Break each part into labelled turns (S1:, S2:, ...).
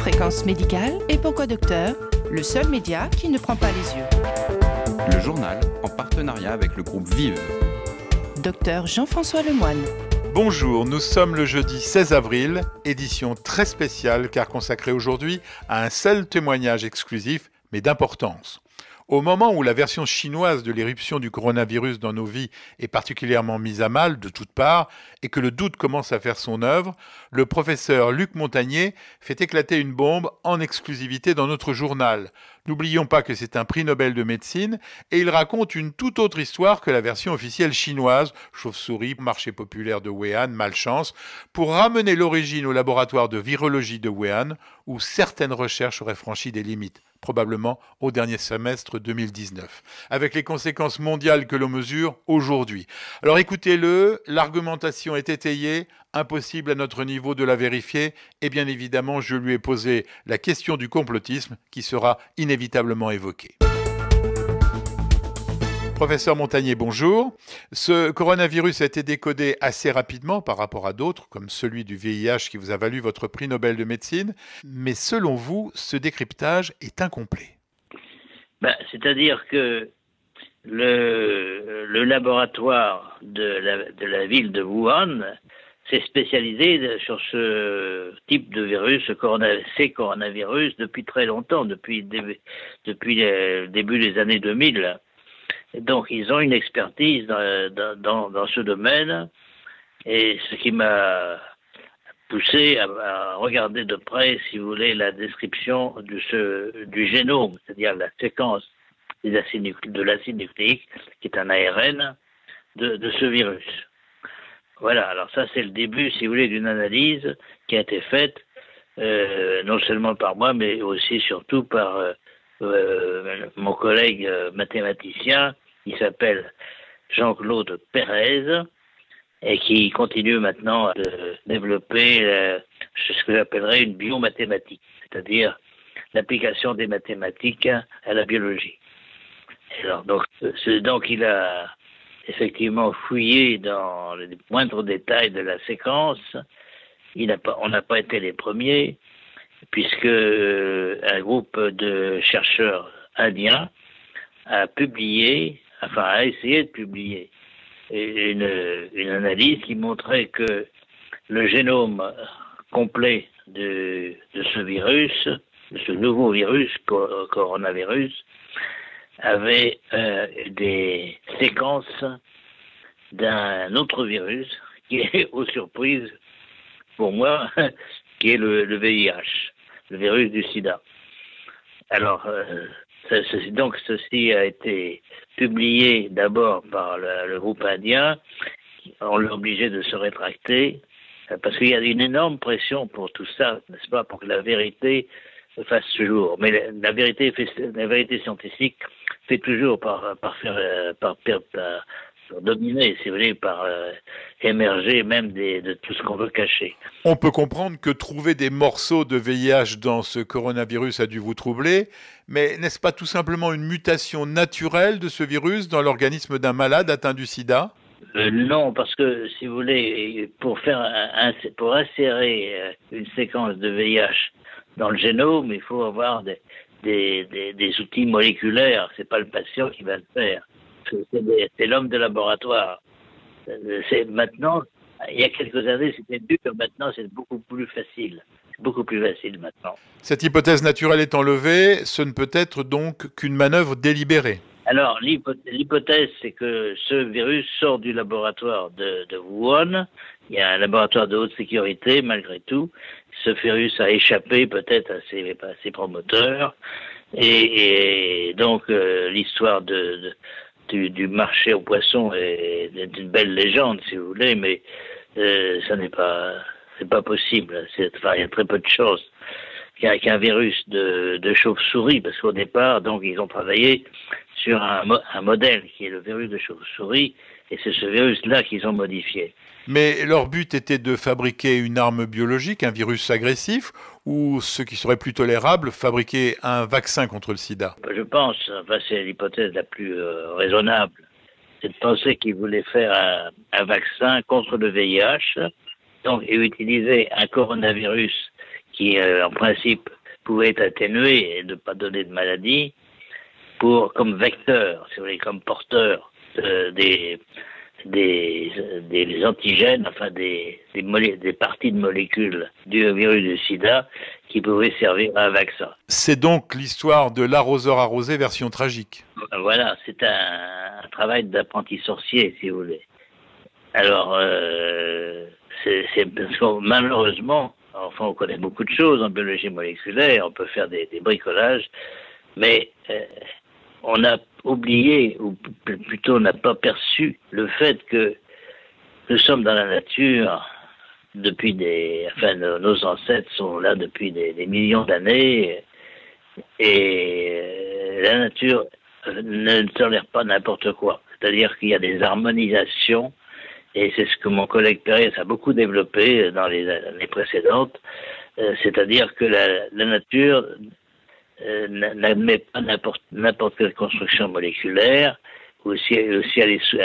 S1: Fréquence médicale et Pourquoi Docteur, le seul média qui ne prend pas les yeux.
S2: Le journal en partenariat avec le groupe Vive.
S1: Docteur Jean-François Lemoine.
S3: Bonjour, nous sommes le jeudi 16 avril, édition très spéciale car consacrée aujourd'hui à un seul témoignage exclusif mais d'importance. Au moment où la version chinoise de l'éruption du coronavirus dans nos vies est particulièrement mise à mal de toutes parts et que le doute commence à faire son œuvre, le professeur Luc Montagnier fait éclater une bombe en exclusivité dans notre journal. N'oublions pas que c'est un prix Nobel de médecine et il raconte une toute autre histoire que la version officielle chinoise, chauve-souris, marché populaire de Wuhan, malchance, pour ramener l'origine au laboratoire de virologie de Wuhan où certaines recherches auraient franchi des limites, probablement au dernier semestre 2019, avec les conséquences mondiales que l'on mesure aujourd'hui. Alors écoutez-le, l'argumentation est étayée, impossible à notre niveau de la vérifier, et bien évidemment je lui ai posé la question du complotisme qui sera inévitablement évoquée. Professeur Montagnier, bonjour. Ce coronavirus a été décodé assez rapidement par rapport à d'autres, comme celui du VIH qui vous a valu votre prix Nobel de médecine, mais selon vous, ce décryptage est incomplet.
S4: C'est-à-dire que le laboratoire de la ville de Wuhan s'est spécialisé sur ce type de virus, ces coronavirus, depuis très longtemps, depuis le début des années 2000. Donc, ils ont une expertise dans ce domaine, et ce qui m'a poussé à regarder de près, si vous voulez, la description du génome, c'est-à-dire la séquence de l'acide nucléique, qui est un ARN, de ce virus. Voilà, alors ça c'est le début, si vous voulez, d'une analyse qui a été faite, non seulement par moi, mais aussi surtout par mon collègue mathématicien, qui s'appelle Jean-Claude Pérez, et qui continue maintenant à développer ce que j'appellerais une biomathématique, c'est-à-dire l'application des mathématiques à la biologie. Alors, donc il a effectivement fouillé dans les moindres détails de la séquence. On n'a pas été les premiers, puisque un groupe de chercheurs indiens a essayé de publier une analyse qui montrait que le génome complet de ce virus, de ce nouveau virus, coronavirus, avait des séquences d'un autre virus qui est, aux surprises pour moi, qui est le VIH, le virus du sida. Alors, ceci a été publié d'abord par le groupe indien. On l'a obligé de se rétracter parce qu'il y a une énorme pression pour tout ça, n'est-ce pas, pour que la vérité fasse jour. Mais la vérité scientifique fait toujours par dominer, si vous voulez, par émerger même de tout ce qu'on veut cacher.
S3: On peut comprendre que trouver des morceaux de VIH dans ce coronavirus a dû vous troubler, mais n'est-ce pas tout simplement une mutation naturelle de ce virus dans l'organisme d'un malade atteint du sida ?
S4: Non, parce que, si vous voulez, pour insérer une séquence de VIH dans le génome, il faut avoir des outils moléculaires. C'est pas le patient qui va le faire. C'est l'homme de laboratoire. Maintenant, il y a quelques années, c'était dur. Maintenant, c'est beaucoup plus facile. Beaucoup plus facile maintenant.
S3: Cette hypothèse naturelle étant levée, ce ne peut être donc qu'une manœuvre délibérée.
S4: Alors, l'hypothèse, c'est que ce virus sort du laboratoire de Wuhan. Il y a un laboratoire de haute sécurité, malgré tout. Ce virus a échappé peut-être à ses promoteurs. Et donc, l'histoire du marché aux poissons est une belle légende, si vous voulez, mais c'est pas possible. Il y a très peu de choses qu'un virus de chauve-souris, parce qu'au départ, donc, ils ont travaillé sur un modèle qui est le virus de chauve-souris, et c'est ce virus-là qu'ils ont modifié.
S3: Mais leur but était de fabriquer une arme biologique, un virus agressif, ou ce qui serait plus tolérable, fabriquer un vaccin contre le sida ?
S4: Je pense, c'est l'hypothèse la plus raisonnable, c'est de penser qu'ils voulaient faire un vaccin contre le VIH, donc, et utiliser un coronavirus qui, en principe, pouvait être atténué et ne pas donner de maladie comme vecteur, si vous voulez, comme porteur des antigènes, enfin des parties de molécules du virus du sida qui pouvaient servir à un vaccin.
S3: C'est donc l'histoire de l'arroseur arrosé version tragique.
S4: Voilà, c'est un travail d'apprenti sorcier, si vous voulez. Alors, c'est parce que malheureusement, enfin, on connaît beaucoup de choses en biologie moléculaire, on peut faire des bricolages, mais on a oublié, ou plutôt on n'a pas perçu le fait que nous sommes dans la nature depuis nos ancêtres sont là depuis des millions d'années, et la nature ne tolère pas n'importe quoi. C'est-à-dire qu'il y a des harmonisations, et c'est ce que mon collègue Pérez a beaucoup développé dans les années précédentes, c'est-à-dire que la nature n'admet pas n'importe quelle construction moléculaire, ou si elle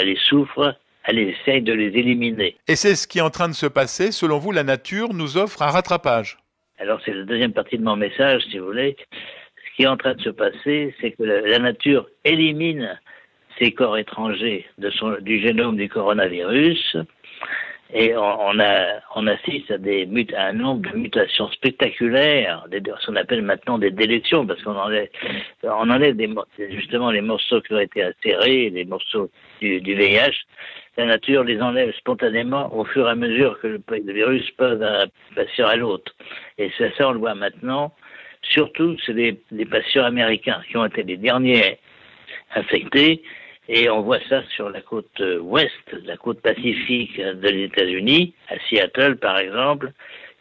S4: les souffre, elle essaye de les éliminer.
S3: Et c'est ce qui est en train de se passer. Selon vous, la nature nous offre un rattrapage. Alors,
S4: c'est la deuxième partie de mon message, si vous voulez. Ce qui est en train de se passer, c'est que la nature élimine ces corps étrangers du génome du coronavirus, et on assiste à un nombre de mutations spectaculaires, ce qu'on appelle maintenant des délétions, parce qu'on enlève justement les morceaux qui ont été insérés, les morceaux du VIH. La nature les enlève spontanément au fur et à mesure que le virus passe d'un patient à l'autre. Et ça, on le voit maintenant. Surtout, c'est les patients américains qui ont été les derniers infectés. Et on voit ça sur la côte ouest, la côte pacifique des États-Unis, à Seattle par exemple,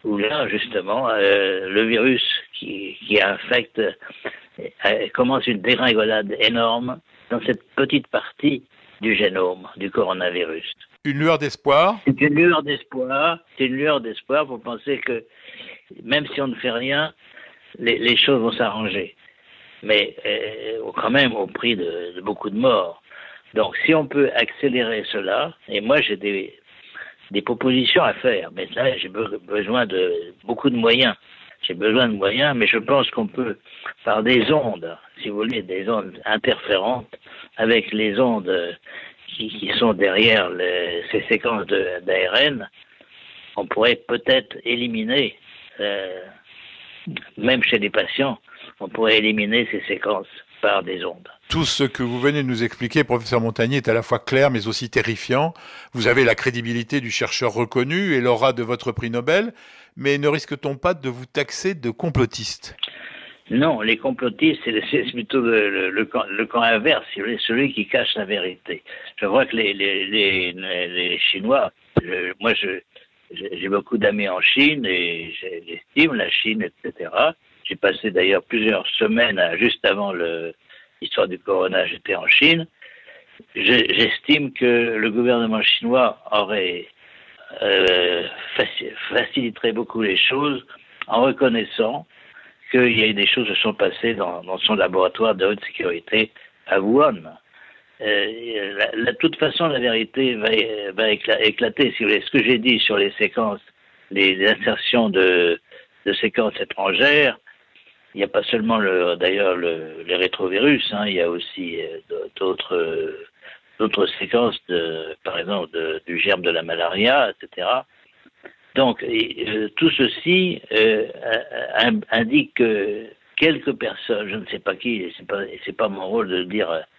S4: où là justement le virus qui infecte commence une dégringolade énorme dans cette petite partie du génome du coronavirus.
S3: Une lueur d'espoir.
S4: C'est une lueur d'espoir. C'est une lueur d'espoir pour penser que même si on ne fait rien, les choses vont s'arranger. Mais quand même au prix de beaucoup de morts. Donc, si on peut accélérer cela, et moi j'ai des propositions à faire, mais là j'ai besoin de beaucoup de moyens. J'ai besoin de moyens, mais je pense qu'on peut, par des ondes, si vous voulez, des ondes interférentes, avec les ondes qui sont derrière ces séquences d'ARN, on pourrait peut-être éliminer, même chez les patients, on pourrait éliminer ces séquences par des ondes.
S3: Tout ce que vous venez de nous expliquer, professeur Montagnier, est à la fois clair mais aussi terrifiant. Vous avez la crédibilité du chercheur reconnu et l'aura de votre prix Nobel, mais ne risque-t-on pas de vous taxer de complotiste ?
S4: Non, les complotistes, c'est plutôt le camp inverse, celui qui cache la vérité. Je vois que les Chinois, moi j'ai beaucoup d'amis en Chine et j'estime la Chine, etc. J'ai passé d'ailleurs plusieurs semaines, juste avant l'histoire du corona, j'étais en Chine. J'estime que le gouvernement chinois faciliterait beaucoup les choses en reconnaissant qu'il y a eu des choses qui se sont passées dans son laboratoire de haute sécurité à Wuhan. De toute façon, la vérité va éclater. Si vous voulez, ce que j'ai dit sur les séquences, les insertions de séquences étrangères, il n'y a pas seulement les rétrovirus, il y a aussi d'autres séquences, par exemple du germe de la malaria, etc. Donc, tout ceci indique que quelques personnes, je ne sais pas qui, c'est pas mon rôle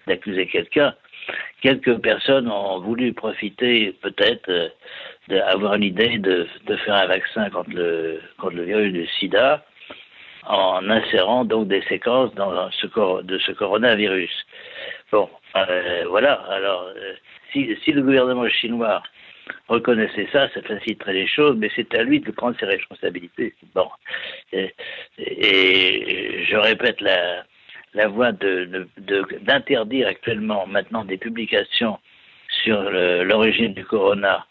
S4: d'accuser quelqu'un, quelques personnes ont voulu profiter peut-être d'avoir l'idée de faire un vaccin contre le virus du sida, en insérant donc des séquences de ce coronavirus. Bon, voilà. Alors, si le gouvernement chinois reconnaissait ça faciliterait les choses, mais c'est à lui de prendre ses responsabilités. Bon, et je répète la voie d'interdire actuellement maintenant des publications sur l'origine du corona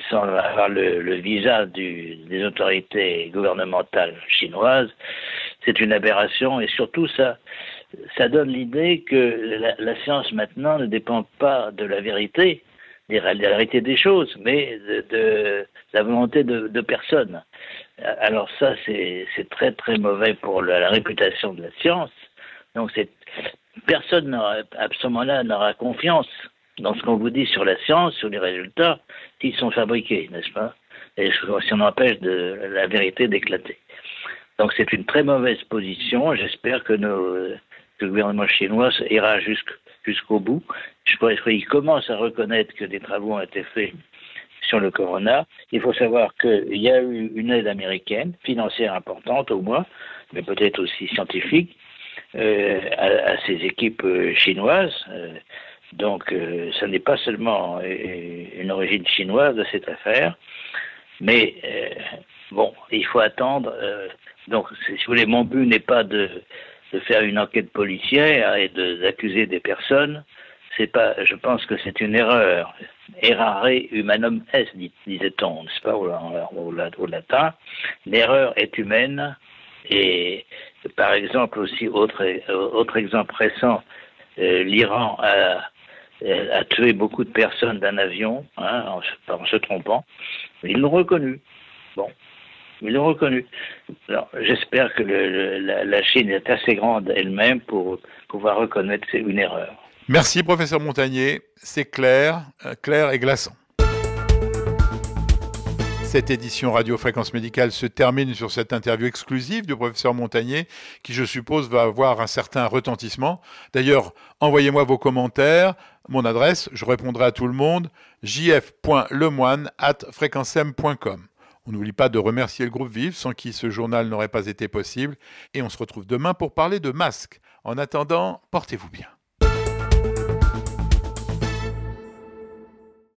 S4: sans avoir le visa des autorités gouvernementales chinoises, c'est une aberration, et surtout ça donne l'idée que la science maintenant ne dépend pas de la vérité, de la vérité des choses, mais de la volonté de personnes. Alors ça, c'est très très mauvais pour la réputation de la science. Donc personne à ce moment-là n'aura confiance dans ce qu'on vous dit sur la science, sur les résultats, s'ils sont fabriqués, n'est-ce pas? Et si on empêche la vérité d'éclater. Donc c'est une très mauvaise position. J'espère que le gouvernement chinois ira jusqu'au bout. Je crois qu'il commence à reconnaître que des travaux ont été faits sur le corona. Il faut savoir qu'il y a eu une aide américaine, financière importante au moins, mais peut-être aussi scientifique, à ces équipes chinoises. Donc ça n'est pas seulement une origine chinoise de cette affaire, mais bon, il faut attendre. Donc si vous voulez, mon but n'est pas de faire une enquête policière et d'accuser des personnes. Je pense que c'est une erreur. Errare humanum est, disait-on, n'est-ce pas, au latin. L'erreur est humaine. Et par exemple aussi, autre exemple récent, l'Iran a tué beaucoup de personnes d'un avion, en se trompant. Ils l'ont reconnu. Bon. Ils l'ont reconnu. Alors, j'espère que la Chine est assez grande elle-même pour pouvoir reconnaître une erreur.
S3: Merci, professeur Montagnier. C'est clair et glaçant. Cette édition Radio Fréquence Médicale se termine sur cette interview exclusive du professeur Montagnier, qui, je suppose, va avoir un certain retentissement. D'ailleurs, envoyez-moi vos commentaires. Mon adresse, je répondrai à tout le monde, jf.lemoine@fréquencem.com. On n'oublie pas de remercier le groupe Vive, sans qui ce journal n'aurait pas été possible. Et on se retrouve demain pour parler de masques. En attendant, portez-vous bien.